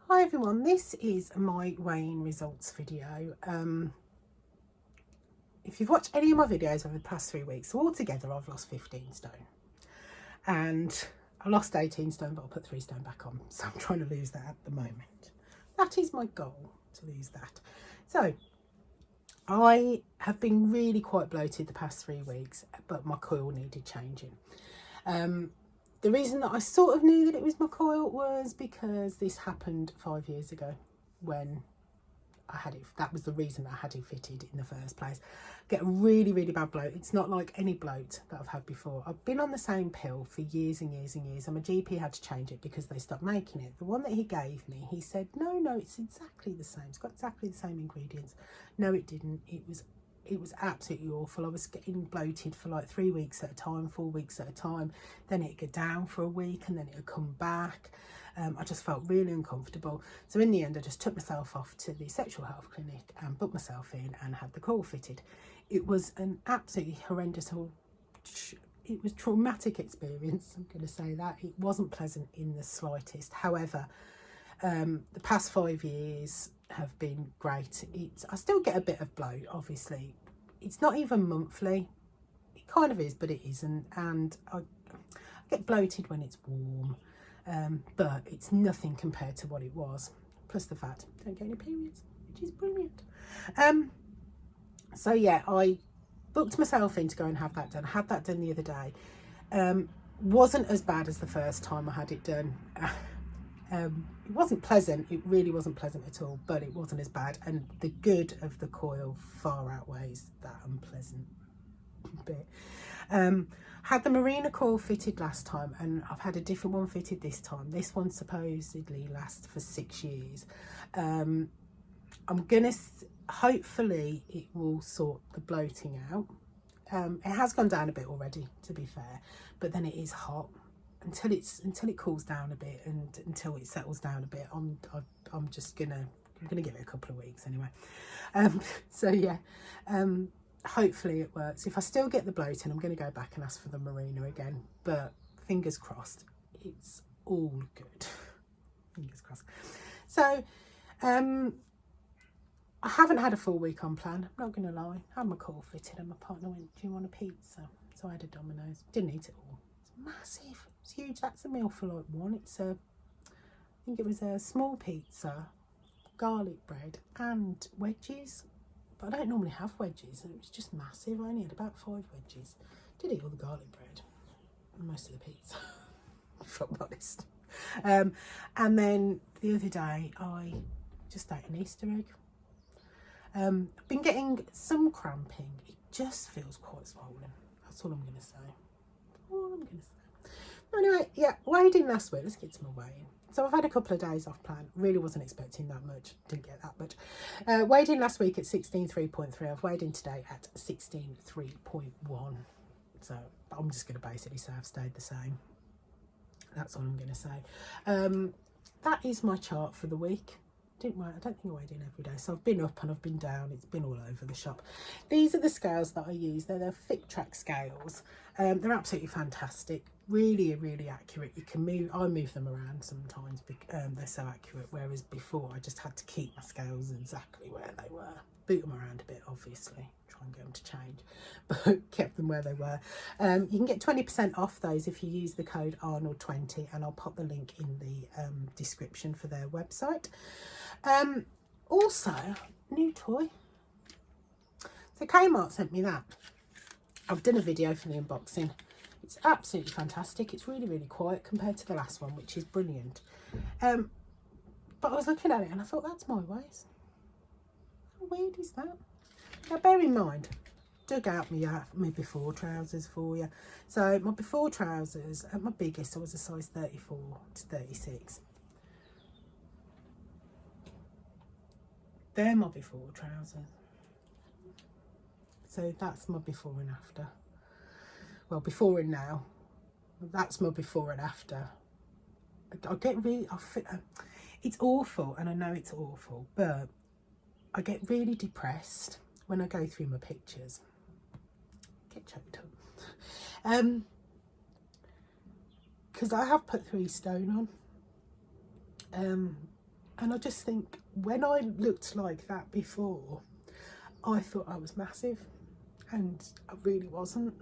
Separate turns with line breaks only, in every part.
Hi everyone, this is my weighing results video. If you've watched any of my videos over the past 3 weeks, so altogether I've lost 15 stone. And I lost 18 stone, but I put 3 stone back on. So I'm trying to lose that at the moment. That is my goal, to lose that. So I have been really quite bloated the past 3 weeks, but my coil needed changing. The reason that I sort of knew that it was my coil was because this happened 5 years ago when I had it. That was the reason I had it fitted in the first place. Get a really, really bad bloat. It's not like any bloat that I've had before. I've been on the same pill for years and years and years, and my GP had to change it because they stopped making it. The one that he gave me, he said, no, it's exactly the same. It's got exactly the same ingredients. No, it didn't. It was absolutely awful. I was getting bloated for like 3 weeks at a time, 4 weeks at a time. Then it'd go down for a week and then it would come back. I just felt really uncomfortable. So in the end, I just took myself off to the sexual health clinic and booked myself in and had the coil fitted. It was an absolutely horrendous, it was traumatic experience. I'm going to say that. It wasn't pleasant in the slightest. However, the past 5 years have been great. I still get a bit of bloat, obviously. It's not even monthly. It kind of is, but it isn't. And I get bloated when it's warm, but it's nothing compared to what it was. Plus the fact I don't get any periods, which is brilliant. So yeah, I booked myself in to go and have that done. I had that done the other day. Wasn't as bad as the first time I had it done. It wasn't pleasant. It really wasn't pleasant at all, but it wasn't as bad. And the good of the coil far outweighs that unpleasant bit. Had the Marina coil fitted last time, and I've had a different one fitted this time. This one supposedly lasts for 6 years. I'm gonna hopefully it will sort the bloating out. It has gone down a bit already, to be fair, but then it is hot until it cools down a bit, and until it settles down a bit. I'm just gonna give it a couple of weeks anyway. So yeah, hopefully it works. If I still get the bloating, I'm going to go back and ask for the Marina again, but fingers crossed it's all good. Fingers crossed. So I haven't had a full week on plan, I'm not going to lie. I had my coil fitted and my partner went, do you want a pizza? So I had a Domino's. Didn't eat it all. It's massive. It's huge. That's a meal for like one. I think it was a small pizza, garlic bread and wedges. But I don't normally have wedges, and it was just massive. I only had about 5 wedges. Did eat all the garlic bread and most of the pizza, if I'm honest. And then the other day I just ate an Easter egg. I've been getting some cramping. It just feels quite swollen. That's all I'm going to say. Anyway, yeah, weighed in last week. Let's get to my weighing. So I've had a couple of days off plan. Really wasn't expecting that much. Didn't get that much. Weighed in last week at 16.3.3. I've weighed in today at 16.3.1. So I'm just going to basically say I've stayed the same. That's all I'm going to say. That is my chart for the week. I don't think I weighed in every day, so I've been up and I've been down. It's been all over the shop. These are the scales that I use. They're the FitTrack scales. They're absolutely fantastic, really accurate. You can move, I move them around sometimes, they're so accurate, whereas before I just had to keep my scales exactly where they were. Boot them around a bit, obviously, try and get them to change, but kept them where they were. You can get 20% off those if you use the code Arnold20, and I'll pop the link in the description for their website. Also, new toy. So Kmart sent me that. I've done a video for the unboxing. It's absolutely fantastic. It's really quiet compared to the last one, which is brilliant. But I was looking at it and I thought, that's my waist. How weird is that? Now bear in mind, dug out my before trousers for you. So my before trousers, at my biggest, I was a size 34 to 36. They're my before trousers. So that's my before and after. Well, before and now. That's my before and after. It's awful, and I know it's awful, but I get really depressed when I go through my pictures. Get choked up. Because I have put 3 stone on. And I just think when I looked like that before, I thought I was massive, and I really wasn't.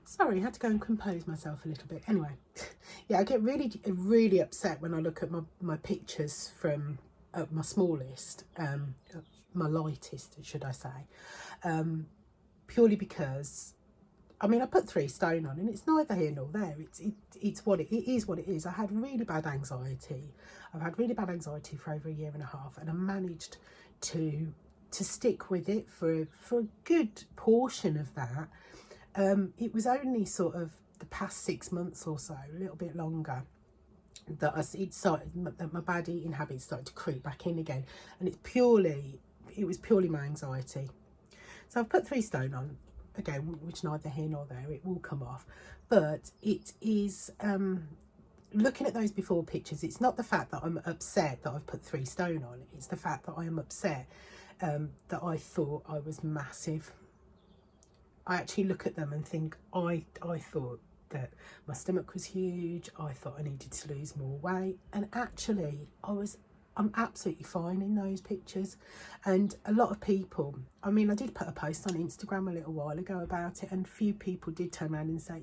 Sorry, I had to go and compose myself a little bit. Anyway, yeah, I get really upset when I look at my pictures from my smallest, my lightest, should I say, purely because, I mean, I put 3 stone on, and it's neither here nor there. It's what it is. What it is. I had really bad anxiety. I've had really bad anxiety for over 1.5 years, and I managed to stick with it for a good portion of that. It was only sort of the past 6 months or so, a little bit longer, that that my bad eating habits started to creep back in again, and it was purely my anxiety. So I've put 3 stone on again, which neither here nor there. It will come off, but it is looking at those before pictures. It's not the fact that I'm upset that I've put 3 stone on. It's the fact that I am upset that I thought I was massive. I actually look at them and think I thought that my stomach was huge. I thought I needed to lose more weight, and actually I'm absolutely fine in those pictures. And a lot of people, I mean, I did put a post on Instagram a little while ago about it, and a few people did turn around and say,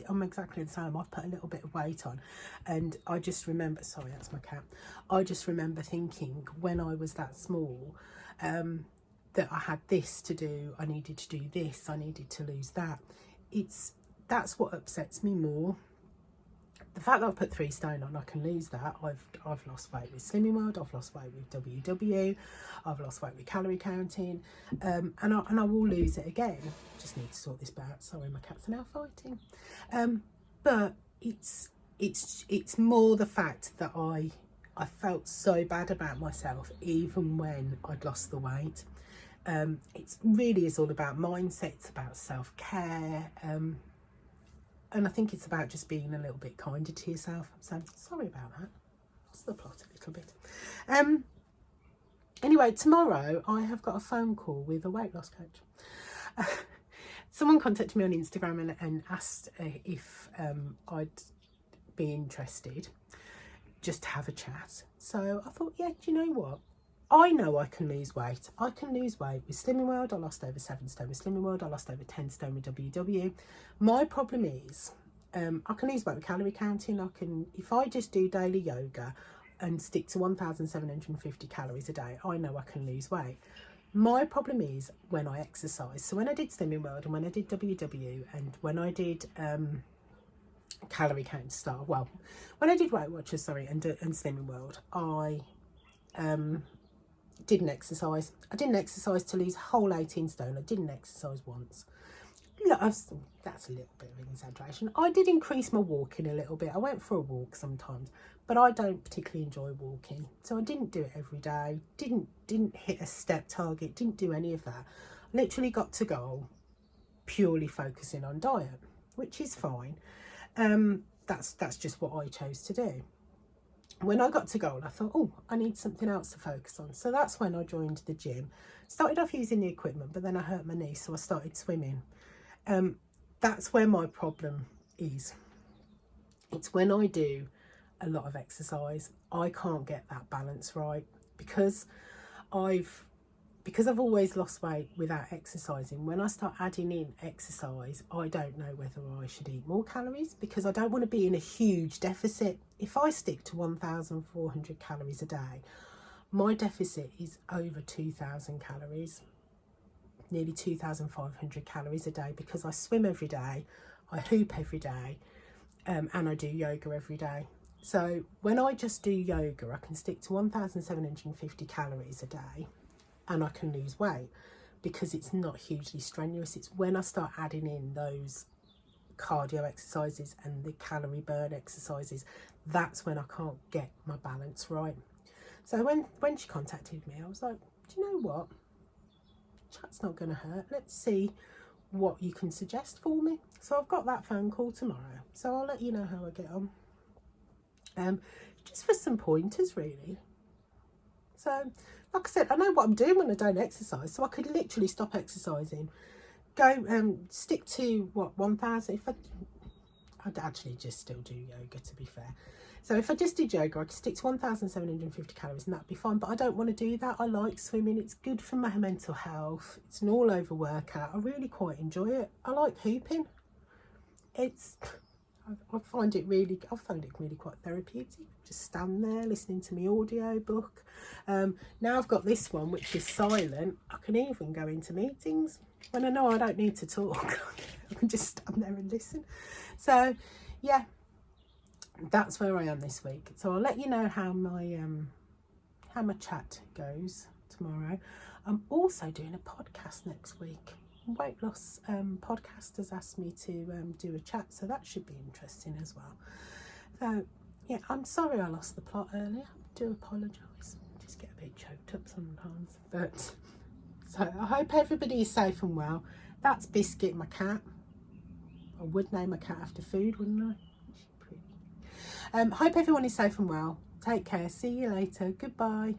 I'm exactly the same, I've put a little bit of weight on. And I just remember, sorry, that's my cat. I just remember thinking when I was that small, that I had this to do, I needed to do this, I needed to lose that. That's what upsets me more. The fact that I've put 3 stone on, I can lose that. I've lost weight with Slimming World, I've lost weight with WW, I've lost weight with calorie counting, and I will lose it again. Just need to sort this bit out. Sorry, my cats are now fighting. But it's more the fact that I felt so bad about myself even when I'd lost the weight. It really is all about mindset, it's about self-care, and I think it's about just being a little bit kinder to yourself. So sorry about that. Lost the plot a little bit. Anyway, tomorrow I have got a phone call with a weight loss coach. Someone contacted me on Instagram and asked if I'd be interested just to have a chat. So I thought, yeah, do you know what? I know I can lose weight. I can lose weight with Slimming World. I lost over 7 stone with Slimming World. I lost over 10 stone with WW. My problem is I can lose weight with calorie counting. I can, if I just do daily yoga and stick to 1,750 calories a day, I know I can lose weight. My problem is when I exercise. So when I did Slimming World and when I did WW and when I did calorie count style, well, when I did Weight Watchers, sorry, and Slimming World, I didn't exercise. I didn't exercise to lose a whole 18 stone. I didn't exercise once. Look, that's a little bit of an exaggeration. I did increase my walking a little bit. I went for a walk sometimes, but I don't particularly enjoy walking, so I didn't do it every day. Didn't hit a step target. Didn't do any of that. Literally got to goal purely focusing on diet, which is fine. That's just what I chose to do. When I got to goal, I thought, oh, I need something else to focus on. So that's when I joined the gym. Started off using the equipment, but then I hurt my knee, so I started swimming. That's where my problem is. It's when I do a lot of exercise, I can't get that balance right because I've always lost weight without exercising. When I start adding in exercise, I don't know whether I should eat more calories because I don't want to be in a huge deficit. If I stick to 1,400 calories a day, my deficit is over 2,000 calories, nearly 2,500 calories a day, because I swim every day, I hoop every day, and I do yoga every day. So when I just do yoga, I can stick to 1,750 calories a day and I can lose weight because it's not hugely strenuous. It's when I start adding in those cardio exercises and the calorie burn exercises, that's when I can't get my balance right. So when she contacted me, I was like, do you know what? Chat's not going to hurt. Let's see what you can suggest for me. So I've got that phone call tomorrow. So I'll let you know how I get on. Just for some pointers, really. So, like I said, I know what I'm doing when I don't exercise. So I could literally stop exercising, go stick to what 1,000. If I I'd actually just still do yoga, to be fair. So if I just did yoga, I could stick to 1,750 calories and that'd be fine. But I don't want to do that. I like swimming. It's good for my mental health. It's an all over workout. I really quite enjoy it. I like hooping. I find it really quite therapeutic. Just stand there listening to my audio book. Now I've got this one, which is silent. I can even go into meetings when I know I don't need to talk. I can just stand there and listen. So yeah, that's where I am this week. So I'll let you know how my chat goes tomorrow. I'm also doing a podcast next week. Weight loss podcast has asked me to do a chat, so that should be interesting as well. So yeah, I'm sorry I lost the plot earlier. I do apologise. Just get a bit choked up sometimes. But so I hope everybody is safe and well. That's Biscuit, my cat. I would name a cat after food, wouldn't I? She's pretty. Hope everyone is safe and well. Take care. See you later. Goodbye.